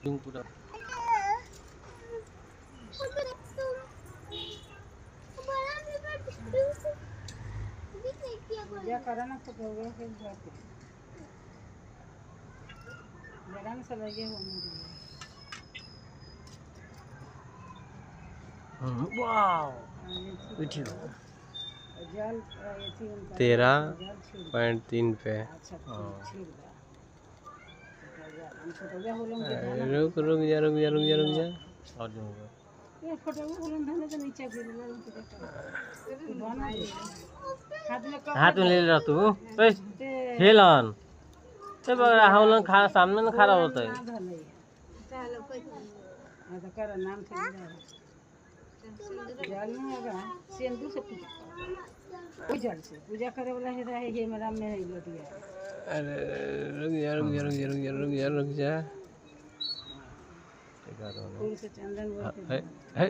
यूं पूरा पूजा करा ना तो हो गया फिर जाके जरा में सब लगे होने दिए। वाओ उठी जल ये थी उनका 13.3 पे। अच्छा ठीक है फोटोग्राफ बोलूं रुक रुक जा रुक जा रुक जा रुक जा और जाऊंगा ये फोटोग्राफ बोलूं धने तो नीचे गिर हाथ में ले ले तू ओए हेलन ते बगरा हाउलन खा सामने न खड़ा होता है तो कर नाम से जल में होगा सिंदूर से पूजा कोई जल से पूजा करे वाला है रहे ये मेरा में लौट गया। अरे रुक जा रुक जा रुक जा रुक जा रुक जा रुक जा फूल से चंदन बोलते है